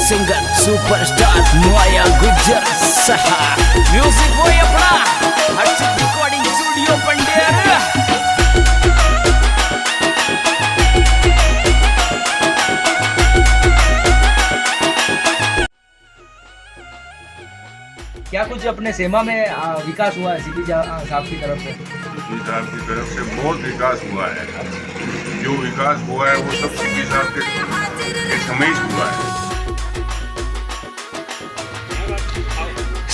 Singer superstar Noah Gujjar सहा music boy अपना हर्षित recording studio Pander. क्या कुछ अपने सेमा में विकास हुआ है सीपी साहब की तरफ से? सीपी साहब की तरफ से बहुत विकास हुआ है। जो विकास हुआ है वो सब सीपी साहब के समय ही हुआ है।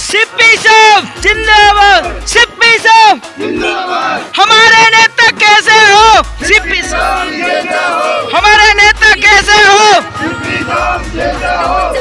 सीपी साहब जिंदाबाद, सीपी साहब जिंदाबाद। हमारे नेता कैसे हो सीपी साहब, हमारे नेता कैसे हो सीपी साहब जिंदाबाद।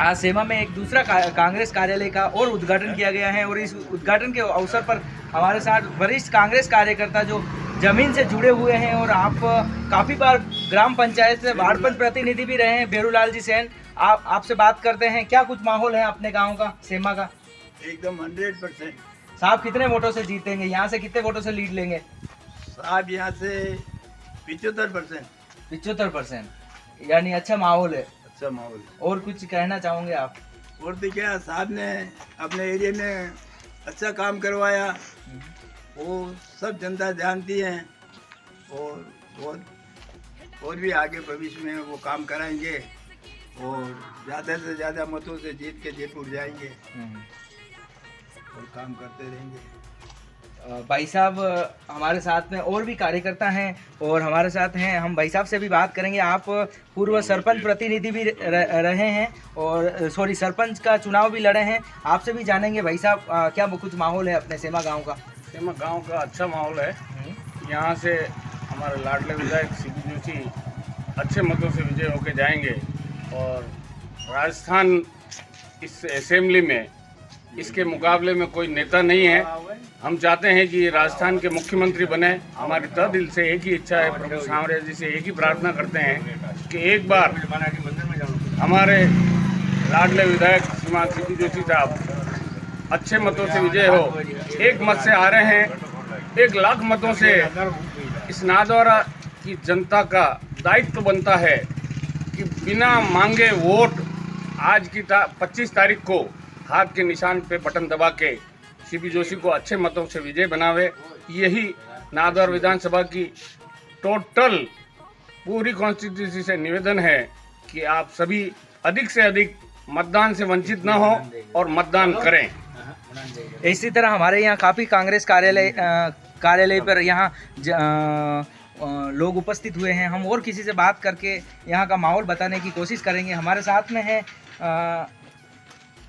आज सेमा में एक दूसरा कांग्रेस कार्यालय का और उद्घाटन किया गया है और इस उद्घाटन के अवसर पर हमारे साथ वरिष्ठ कांग्रेस कार्यकर्ता जो जमीन से जुड़े हुए हैं और आप काफ़ी बार ग्राम पंचायत से वार्ड पंच प्रतिनिधि भी रहे हैं, बेरूलाल जी सेन। आपसे बात करते हैं, क्या कुछ माहौल है अपने गांव का, सेमा का? एकदम 100%। साहब कितने वोटों से जीतेंगे, यहाँ से कितने वोटों से लीड लेंगे? साहब यहाँ से 75%। 75%, यानी अच्छा माहौल है। अच्छा माहौल। और कुछ कहना चाहोगे आप? और तो क्या, साहब ने अपने एरिया में अच्छा काम करवाया, वो सब जनता जानती है और भी आगे भविष्य में वो काम कराएंगे और ज़्यादा से ज़्यादा मतों से जीत के जयपुर जाएंगे और काम करते रहेंगे। भाई साहब हमारे साथ में और भी कार्यकर्ता हैं और हमारे साथ हैं, हम भाई साहब से भी बात करेंगे। आप पूर्व सरपंच प्रतिनिधि भी रहे हैं और सरपंच का चुनाव भी लड़े हैं, आपसे भी जानेंगे भाई साहब क्या कुछ माहौल है अपने सेमा गांव का? सेमा गांव का अच्छा माहौल है। यहाँ से हमारे लाडले विधायक सीपी जोशी अच्छे मतों से विजय होकर जाएंगे और राजस्थान इस असेंबली में इसके मुकाबले में कोई नेता नहीं है। हम चाहते हैं कि राजस्थान के मुख्यमंत्री बने। हमारी तह दिल से एक ही इच्छा है, प्रभु सांवरिया जी से एक ही प्रार्थना करते हैं कि एक बार हमारे लाडले विधायक श्रीमान सीपी जोशी साहब अच्छे मतों से विजय हो। एक मत से आ रहे हैं, 1 लाख मतों से इस नादौरा की जनता का दायित्व बनता है कि बिना मांगे वोट आज की 25 तारीख को हाथ के निशान पे बटन दबा के सीपी जोशी को अच्छे मतों से विजय बनावे। यही नादौर विधानसभा की टोटल पूरी कॉन्स्टिट्यूंसी से निवेदन है कि आप सभी अधिक से अधिक मतदान से वंचित न हो और मतदान करें। इसी तरह हमारे यहाँ काफ़ी कांग्रेस कार्यालय पर यहाँ लोग उपस्थित हुए हैं। हम और किसी से बात करके यहाँ का माहौल बताने की कोशिश करेंगे। हमारे साथ में है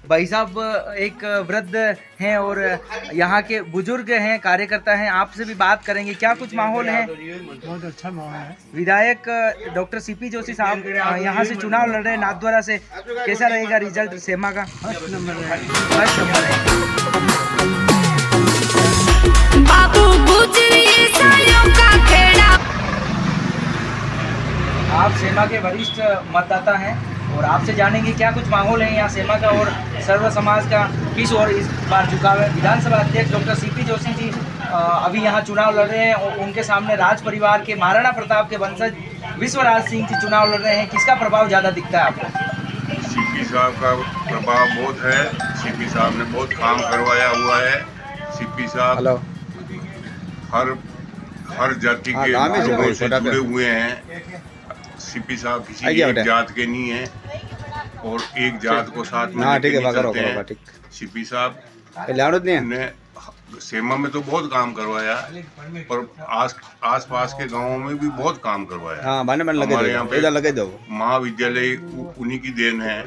भाई साहब, एक वृद्ध हैं और यहाँ के बुजुर्ग हैं, कार्यकर्ता हैं, आपसे भी बात करेंगे क्या कुछ माहौल है? बहुत अच्छा माहौल है। विधायक डॉक्टर सीपी जोशी साहब यहाँ से चुनाव लड़ रहे हैं नाथद्वारा से, कैसा रहेगा रिजल्ट सेमा का? फर्स्ट नंबर है। फर्स्ट नंबर है। बाबू गुजरी सायों का खेड़ा। आप सेमा के वरिष्ठ मतदाता हैं और आपसे जानेंगे क्या कुछ माहौल है यहाँ सेमा का और सर्व समाज का किस और इस बार झुकाव है। विधानसभा अध्यक्ष डॉक्टर सीपी जोशी जी अभी यहाँ चुनाव लड़ रहे हैं और उनके सामने राज परिवार के महाराणा प्रताप के वंशज विश्वराज सिंह जी चुनाव लड़ रहे हैं। किसका प्रभाव ज़्यादा दिखता है आपको? सीपी साहब का प्रभाव बहुत है। सीपी साहब ने बहुत काम करवाया हुआ है। सीपी साहब हर जाति के लोगों से जुड़े हुए हैं। सीपी साहब किसी एक जात के नहीं है और एक जात को साथ में चलते हैं। सीपी साहब ने सेमा में तो बहुत काम करवाया और आस पास के गांवों में भी बहुत काम करवाया। हमारे यहाँ पे महाविद्यालय उन्हीं की देन है,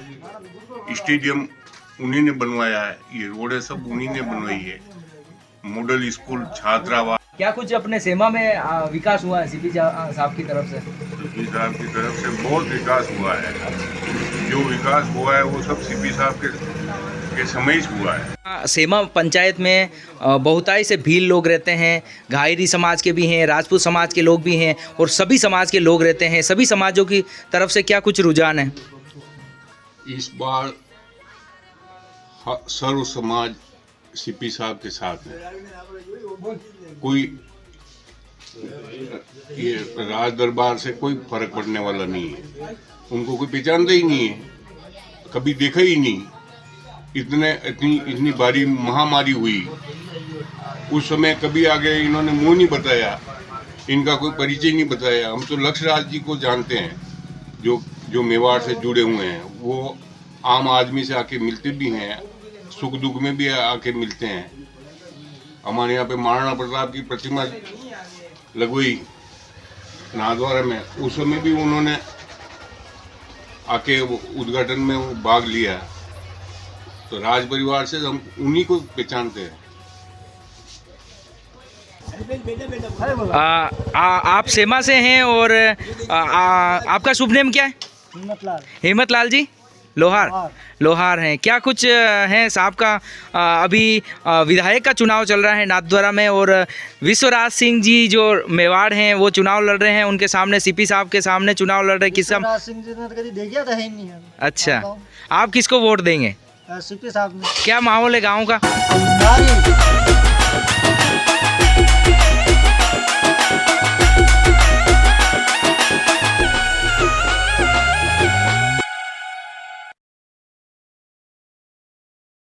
स्टेडियम उन्हीं ने बनवाया है, ये रोडें सब उन्हीं ने बनवाई है, मॉडल स्कूल, छात्रावास। क्या कुछ अपने सेमा में विकास हुआ है सीपी साहब की तरफ से? सीपी साहब की तरफ से बहुत विकास हुआ है। जो विकास हुआ है वो सब सीपी साहब के समय ही हुआ है। सेमा पंचायत में बहुतायत से भील लोग रहते हैं, घायरी समाज के भी हैं, राजपूत समाज के लोग भी हैं और सभी समाज के लोग रहते हैं। सभी समाजों की तरफ से क्या कुछ रुझान है? इस बार सर्व समाज सीपी साहब के साथ है। कोई ये राज दरबार से कोई फर्क पड़ने वाला नहीं है। उनको कोई पहचानता ही नहीं है, कभी देखा ही नहीं। इतनी बारी महामारी हुई उस समय कभी आगे इन्होंने मुंह नहीं बताया, इनका कोई परिचय नहीं बताया। हम तो लक्ष्यराज जी को जानते हैं, जो मेवाड़ से जुड़े हुए हैं। वो आम आदमी से आके मिलते भी हैं, सुख दुख में भी आके मिलते हैं। हमारे यहाँ पे महाराणा प्रताप की प्रतिमा लगवाई नाथद्वारा में, उस समय भी उन्होंने आके उद्घाटन में भाग लिया। तो राज परिवार से हम उन्हीं को पहचानते हैं। आप सेमा से हैं और आपका शुभ नेम क्या है? हिम्मत लाल जी लोहार हैं। क्या कुछ हैं साहब का? अभी विधायक का चुनाव चल रहा है नाथद्वारा में और विश्वराज सिंह जी जो मेवाड़ हैं वो चुनाव लड़ रहे हैं। उनके सामने सीपी साहब के सामने चुनाव लड़ रहे हैं। विश्वराज सिंह जी ने कभी देखा था ही नहीं है। अच्छा, आप किसको वोट देंगे? सीपी साहब ने। क्या माहौल है गाँव का?